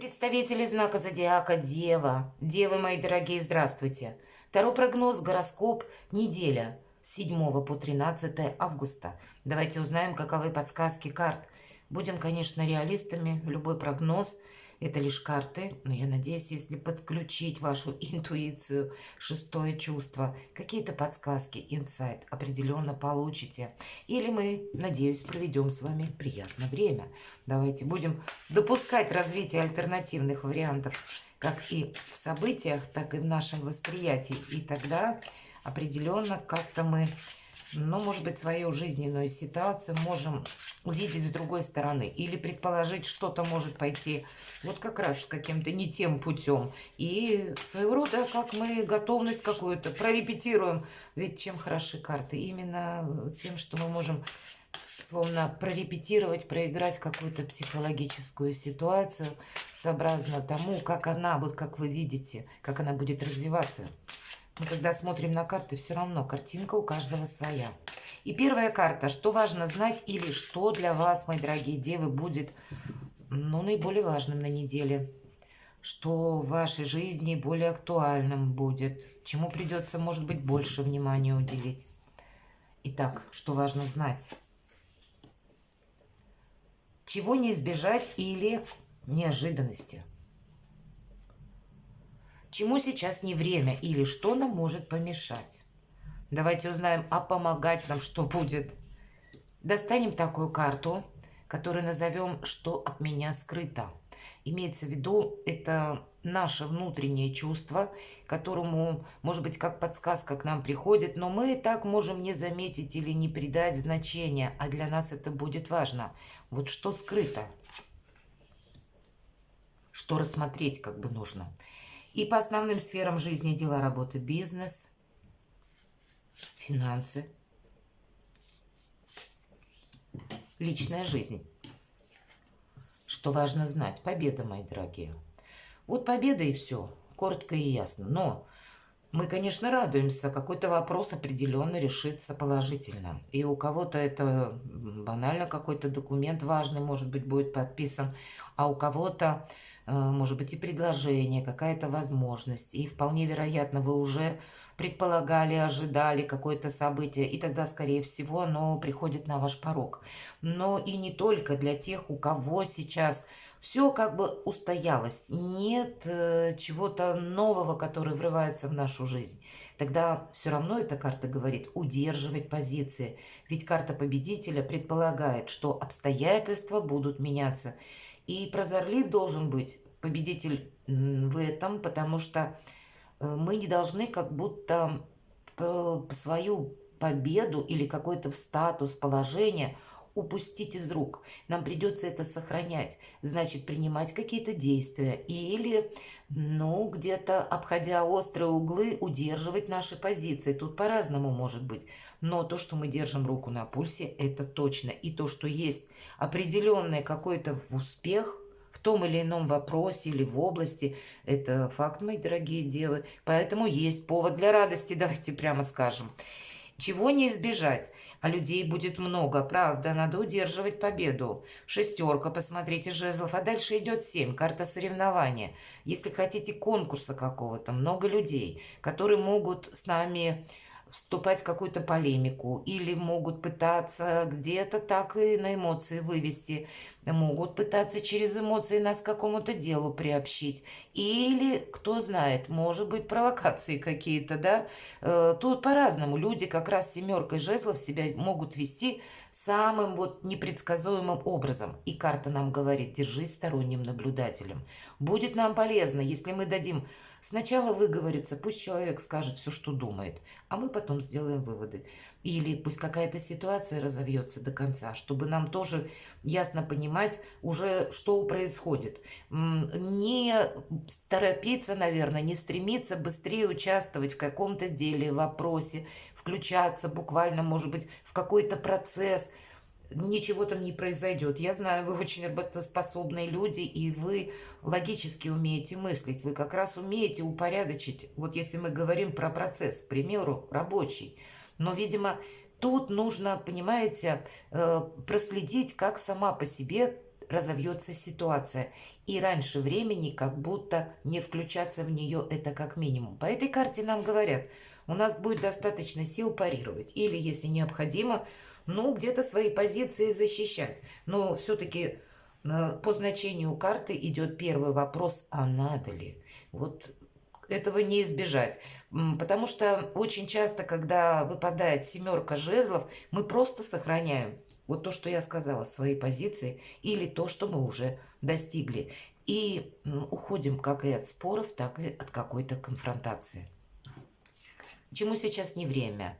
Представители знака зодиака Дева. Девы мои дорогие, здравствуйте. Таро прогноз, гороскоп, неделя с 7 по 13 августа. Давайте узнаем, каковы подсказки карт. Будем, конечно, реалистами. Любой прогноз– это лишь карты. Но я надеюсь, если подключить вашу интуицию, шестое чувство, какие-то подсказки, инсайт определенно получите. Или мы, надеюсь, проведем с вами приятное время. Давайте будем допускать развитие альтернативных вариантов как и в событиях, так и в нашем восприятии. И тогда определенно как-то мы, может быть, свою жизненную ситуацию можем увидеть с другой стороны. Или предположить, что-то может пойти вот как раз каким-то не тем путем. И своего рода, как мы готовность какую-то прорепетируем. Ведь чем хороши карты? Именно тем, что мы можем словно прорепетировать, проиграть какую-то психологическую ситуацию сообразно тому, как она, вот как вы видите, как она будет развиваться. Мы когда смотрим на карты, все равно картинка у каждого своя. И первая карта, что важно знать или что для вас, мои дорогие девы, будет наиболее важным на неделе. Что в вашей жизни более актуальным будет, чему придется, может быть, больше внимания уделить. Итак, что важно знать? Чего не избежать или неожиданности? Чему сейчас не время или что нам может помешать? Давайте узнаем, а помогать нам что будет. Достанем такую карту, которую назовем «Что от меня скрыто». Имеется в виду, это наше внутреннее чувство, которому, может быть, как подсказка к нам приходит, но мы так можем не заметить или не придать значения, а для нас это будет важно. Вот что скрыто, что рассмотреть как бы нужно. И по основным сферам жизни: дела, работа, бизнес, финансы, личная жизнь. Что важно знать? Победа, мои дорогие. Вот победа и все. Коротко и ясно. Но мы, конечно, радуемся. Какой-то вопрос определенно решится положительно. И у кого-то это банально какой-то документ важный, может быть, будет подписан. А у кого-то, может быть, и предложение, какая-то возможность. И вполне вероятно, вы уже предполагали, ожидали какое-то событие, и тогда, скорее всего, оно приходит на ваш порог. Но и не только для тех, у кого сейчас все как бы устоялось, нет чего-то нового, которое врывается в нашу жизнь. Тогда все равно эта карта говорит удерживать позиции. Ведь карта победителя предполагает, что обстоятельства будут меняться. И прозорлив должен быть победитель в этом, потому что мы не должны как будто свою победу или какой-то статус, положение упустить из рук. Нам придется это сохранять. Значит, принимать какие-то действия или, где-то, обходя острые углы, удерживать наши позиции. Тут по-разному может быть. Но то, что мы держим руку на пульсе, это точно. И то, что есть определенный какой-то успех в том или ином вопросе или в области, это факт, мои дорогие девы. Поэтому есть повод для радости, давайте прямо скажем. Чего не избежать? А людей будет много, правда, надо удерживать победу. Шестерка, посмотрите, жезлов, а дальше идет 7, карта соревнования. Если хотите конкурса какого-то, много людей, которые могут с нами вступать в какую-то полемику или могут пытаться где-то так и на эмоции вывести, могут пытаться через эмоции нас к какому-то делу приобщить. Или, кто знает, может быть, провокации какие-то, да? Тут по-разному. Люди как раз семеркой жезлов себя могут вести самым вот непредсказуемым образом. И карта нам говорит, держись сторонним наблюдателем. Будет нам полезно, если мы дадим сначала выговориться, пусть человек скажет все, что думает, а мы потом сделаем выводы. Или пусть какая-то ситуация разовьется до конца, чтобы нам тоже ясно понимать уже, что происходит. Не торопиться, наверное, не стремиться быстрее участвовать в каком-то деле, вопросе, включаться буквально, может быть, в какой-то процесс. Ничего там не произойдет. Я знаю, вы очень работоспособные люди, и вы логически умеете мыслить. Вы как раз умеете упорядочить, вот если мы говорим про процесс, к примеру, рабочий. Но, видимо, тут нужно, понимаете, проследить, как сама по себе разовьется ситуация. И раньше времени как будто не включаться в нее это как минимум. По этой карте нам говорят, у нас будет достаточно сил парировать. Или, если необходимо, ну, где-то свои позиции защищать. Но все-таки по значению карты идет первый вопрос, а надо ли? Вот этого не избежать. Потому что очень часто, когда выпадает семерка жезлов, мы просто сохраняем вот то, что я сказала, свои позиции или то, что мы уже достигли. И уходим как и от споров, так и от какой-то конфронтации. Чему сейчас не время?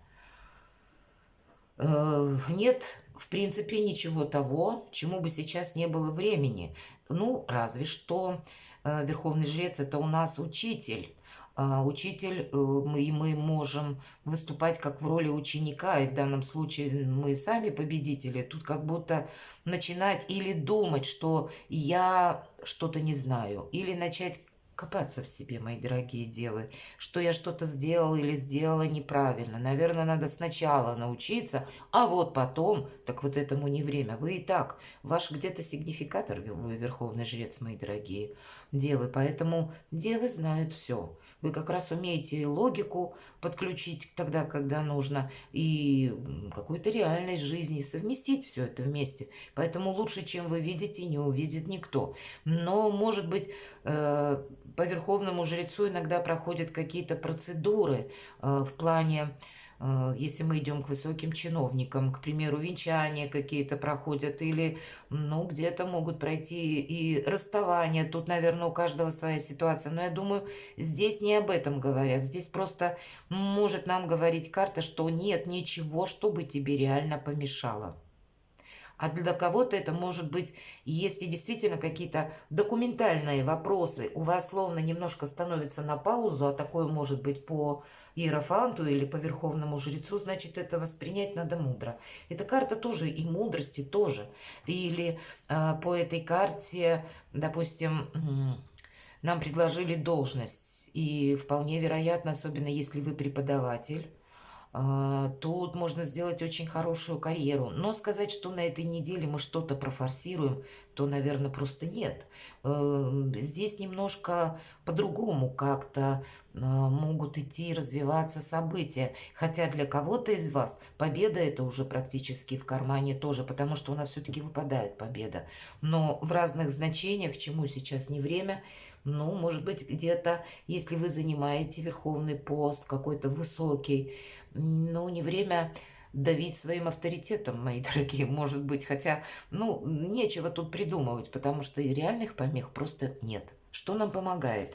Нет, в принципе, ничего того, чему бы сейчас не было времени. Ну, разве что Верховный Жрец– это у нас учитель. Учитель, мы можем выступать как в роли ученика, и в данном случае мы сами победители. Тут как будто начинать или думать, что я что-то не знаю, или начать копаться в себе, мои дорогие девы, что я что-то сделала или сделала неправильно. Наверное, надо сначала научиться, а вот потом, так вот этому не время. Вы и так, ваш где-то сигнификатор, вы Верховный Жрец, мои дорогие девы, поэтому девы знают все. Вы как раз умеете логику подключить тогда, когда нужно, и какую-то реальность жизни, совместить все это вместе. Поэтому лучше, чем вы видите, не увидит никто. Но, может быть, по Верховному Жрецу иногда проходят какие-то процедуры в плане, если мы идем к высоким чиновникам, к примеру, венчания какие-то проходят, или, ну, где-то могут пройти и расставания. Тут, наверное, у каждого своя ситуация. Но я думаю, здесь не об этом говорят. Здесь просто может нам говорить карта, что нет ничего, чтобы тебе реально помешало. А для кого-то это может быть, если действительно какие-то документальные вопросы у вас словно немножко становятся на паузу, а такое может быть по Иерофанту или по Верховному Жрецу, значит, это воспринять надо мудро. Эта карта тоже и мудрости тоже. Или по этой карте, допустим, нам предложили должность, и вполне вероятно, особенно если вы преподаватель, тут можно сделать очень хорошую карьеру. Но сказать, что на этой неделе мы что-то профорсируем, то, наверное, просто нет. Здесь немножко по-другому как-то могут идти развиваться события. Хотя для кого-то из вас победа это уже практически в кармане тоже, потому что у нас все-таки выпадает победа. Но в разных значениях, чему сейчас не время, ну, может быть, где-то, если вы занимаете верховный пост какой-то высокий, ну, не время давить своим авторитетом, мои дорогие, может быть. Хотя, ну, нечего тут придумывать, потому что и реальных помех просто нет. Что нам помогает?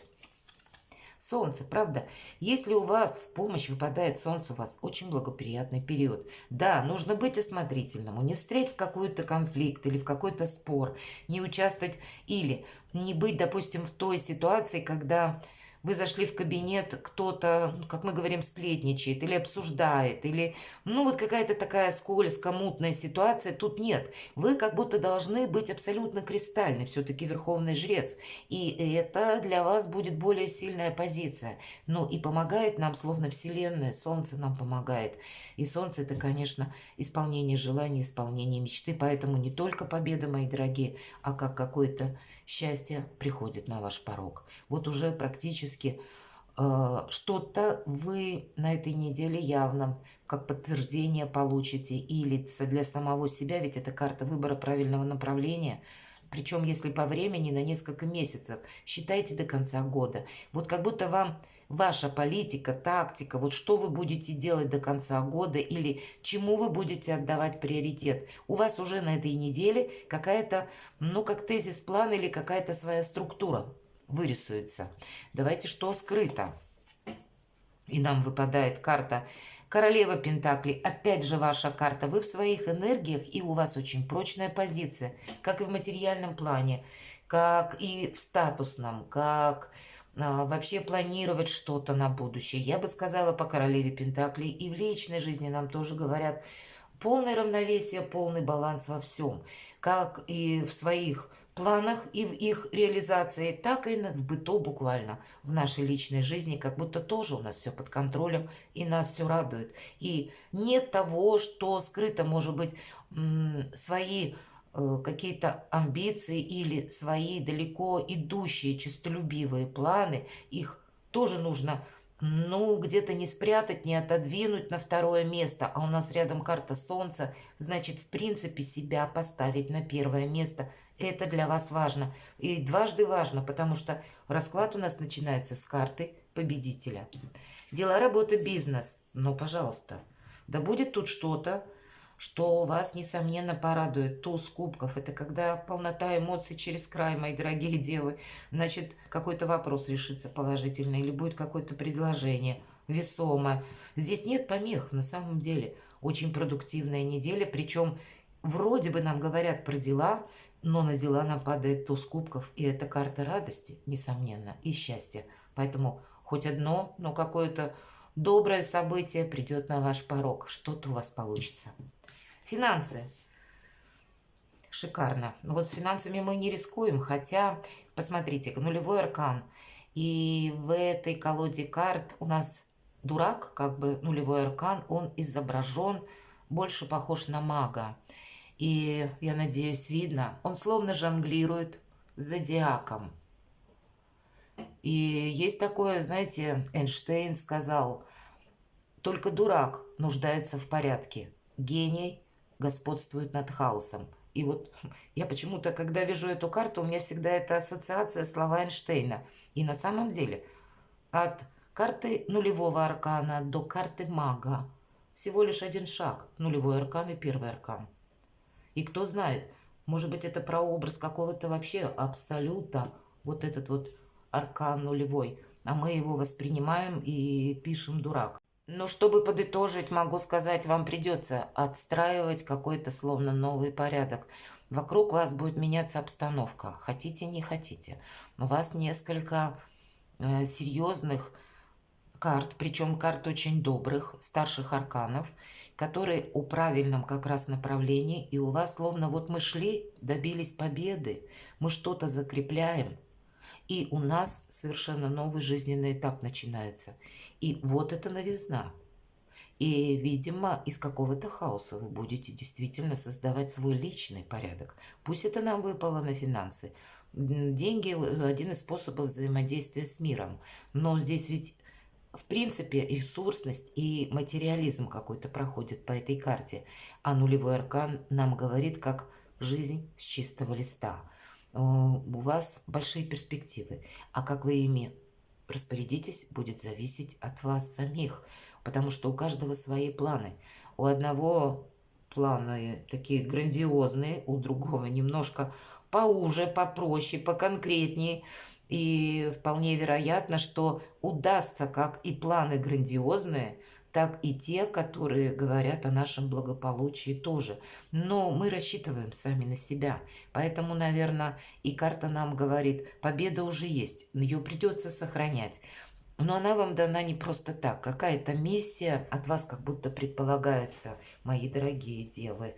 Солнце, правда? Если у вас в помощь выпадает солнце, у вас очень благоприятный период. Да, нужно быть осмотрительным, не встрять в какой-то конфликт или в какой-то спор, не участвовать или не быть, допустим, в той ситуации, когда вы зашли в кабинет, кто-то, ну, как мы говорим, сплетничает или обсуждает, или, ну, вот какая-то такая скользкая, мутная ситуация, тут нет. Вы как будто должны быть абсолютно кристальны, все-таки Верховный Жрец, и это для вас будет более сильная позиция. Ну, и помогает нам, словно Вселенная, Солнце нам помогает. И Солнце это, конечно, исполнение желаний, исполнение мечты, поэтому не только победа, мои дорогие, а как какое-то счастье приходит на ваш порог. Вот уже практически что-то вы на этой неделе явно как подтверждение получите или для самого себя, ведь это карта выбора правильного направления. Причем, если по времени, на несколько месяцев, считайте до конца года. Вот как будто вам ваша политика, тактика, вот что вы будете делать до конца года или чему вы будете отдавать приоритет. У вас уже на этой неделе какая-то, ну, как тезис-план или какая-то своя структура вырисуется. Давайте, что скрыто. И нам выпадает карта Королева Пентаклей. Опять же ваша карта. Вы в своих энергиях, и у вас очень прочная позиция, как и в материальном плане, как и в статусном, как вообще планировать что-то на будущее. Я бы сказала по Королеве Пентаклей, и в личной жизни нам тоже говорят полное равновесие, полный баланс во всем. Как и в своих планах и в их реализации, так и в быту буквально, в нашей личной жизни, как будто тоже у нас все под контролем и нас все радует. И нет того, что скрыто, может быть, свои какие-то амбиции или свои далеко идущие честолюбивые планы, их тоже нужно, ну, где-то не спрятать, не отодвинуть на второе место, а у нас рядом карта Солнца, значит, в принципе, себя поставить на первое место. Это для вас важно. И дважды важно, потому что расклад у нас начинается с карты победителя. Дела, работа, бизнес. Ну, пожалуйста. Да будет тут что-то, что вас, несомненно, порадует. Туз кубков — это когда полнота эмоций через край, мои дорогие девы. Значит, какой-то вопрос решится положительно или будет какое-то предложение весомое. Здесь нет помех, на самом деле. Очень продуктивная неделя, причем вроде бы нам говорят про дела, но на дела нам падает туз кубков, и это карта радости, несомненно, и счастья. Поэтому хоть одно, но какое-то доброе событие придет на ваш порог. Что-то у вас получится. Финансы. Шикарно. Но вот с финансами мы не рискуем, хотя, посмотрите, нулевой аркан. И в этой колоде карт у нас дурак, как бы нулевой аркан, он изображен, больше похож на мага. И, я надеюсь, видно, он словно жонглирует зодиаком. И есть такое, знаете, Эйнштейн сказал, только дурак нуждается в порядке, гений господствует над хаосом. И вот я почему-то, когда вижу эту карту, у меня всегда эта ассоциация слова Эйнштейна. И на самом деле от карты нулевого аркана до карты мага всего лишь один шаг. Нулевой аркан и первый аркан. И кто знает, может быть, это прообраз какого-то вообще абсолюта, вот этот вот аркан нулевой, а мы его воспринимаем и пишем дурак. Но чтобы подытожить, могу сказать, вам придется отстраивать какой-то словно новый порядок. Вокруг вас будет меняться обстановка, хотите, не хотите. У вас несколько серьезных карт, причем карт очень добрых, старших арканов, которые у правильном как раз направлении, и у вас словно вот мы шли, добились победы, мы что-то закрепляем, и у нас совершенно новый жизненный этап начинается. И вот это новизна. И, видимо, из какого-то хаоса вы будете действительно создавать свой личный порядок. Пусть это нам выпало на финансы. Деньги – один из способов взаимодействия с миром. Но здесь ведь, в принципе, ресурсность и материализм какой-то проходит по этой карте. А нулевой аркан нам говорит, как жизнь с чистого листа. У вас большие перспективы. А как вы ими распорядитесь, будет зависеть от вас самих. Потому что у каждого свои планы. У одного планы такие грандиозные, у другого немножко поуже, попроще, поконкретнее. И вполне вероятно, что удастся как и планы грандиозные, так и те, которые говорят о нашем благополучии тоже. Но мы рассчитываем сами на себя. Поэтому, наверное, и карта нам говорит, победа уже есть, ее придется сохранять. Но она вам дана не просто так. Какая-то миссия от вас как будто предполагается, мои дорогие девы.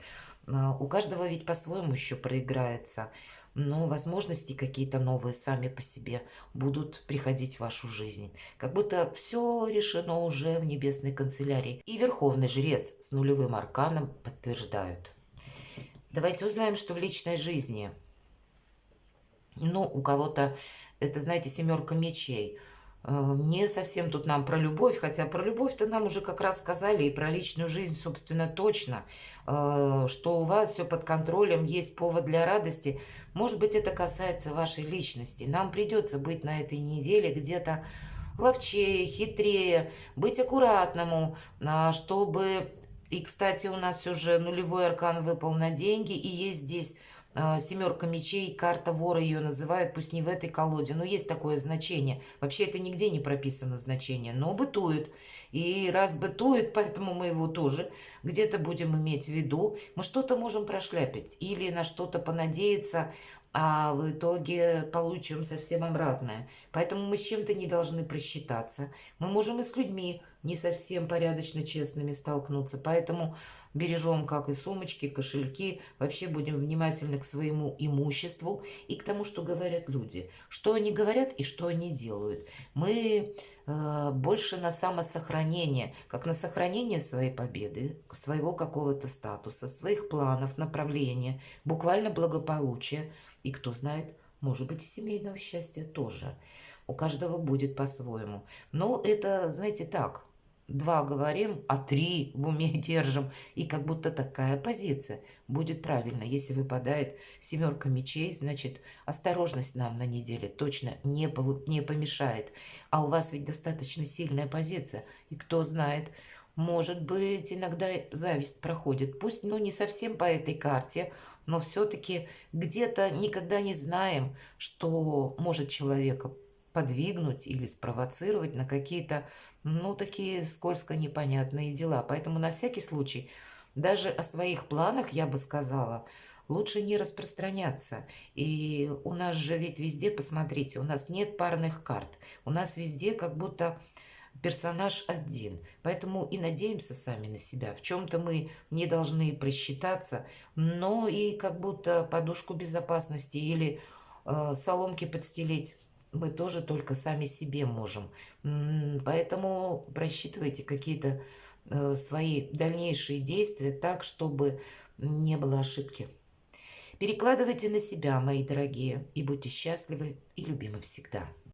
У каждого ведь по-своему еще проиграется. Но возможности какие-то новые сами по себе будут приходить в вашу жизнь. Как будто все решено уже в небесной канцелярии. И Верховный Жрец с нулевым арканом подтверждают. Давайте узнаем, что в личной жизни. Ну, у кого-то, это, знаете, семерка мечей. Не совсем тут нам про любовь, хотя про любовь-то нам уже как раз сказали, и про личную жизнь, собственно, точно, что у вас все под контролем, есть повод для радости. Может быть, это касается вашей личности. Нам придется быть на этой неделе где-то ловчее, хитрее, быть аккуратному, чтобы... И, кстати, у нас уже нулевой аркан выпал на деньги, и есть здесь семерка мечей, карта вора ее называют, пусть не в этой колоде, но есть такое значение. Вообще это нигде не прописано значение, но бытует. И раз бытует, поэтому мы его тоже где-то будем иметь в виду. Мы что-то можем прошляпить или на что-то понадеяться, а в итоге получим совсем обратное. Поэтому мы с чем-то не должны просчитаться. Мы можем и с людьми не совсем порядочно честными столкнуться. Поэтому бережем как и сумочки, кошельки, вообще будем внимательны к своему имуществу и к тому, что говорят люди, что они говорят и что они делают. Мы больше на самосохранение, как на сохранение своей победы, своего какого-то статуса, своих планов, направления, буквально благополучия. И кто знает, может быть, и семейного счастья тоже. У каждого будет по-своему. Но это, знаете, так, два говорим, а три в уме держим. И как будто такая позиция будет правильно. Если выпадает семерка мечей, значит, осторожность нам на неделе точно не помешает. А у вас ведь достаточно сильная позиция. И кто знает, может быть, иногда зависть проходит. Пусть, ну, не совсем по этой карте, но все-таки где-то никогда не знаем, что может человека подвигнуть или спровоцировать на какие-то, ну, такие скользко непонятные дела. Поэтому на всякий случай, даже о своих планах, я бы сказала, лучше не распространяться. И у нас же ведь везде, посмотрите, у нас нет парных карт. У нас везде как будто персонаж один. Поэтому и надеемся сами на себя. В чем-то мы не должны просчитаться, но и как будто подушку безопасности или соломки подстелить мы тоже только сами себе можем. Поэтому просчитывайте какие-то свои дальнейшие действия так, чтобы не было ошибки. Перекладывайте на себя, мои дорогие, и будьте счастливы и любимы всегда.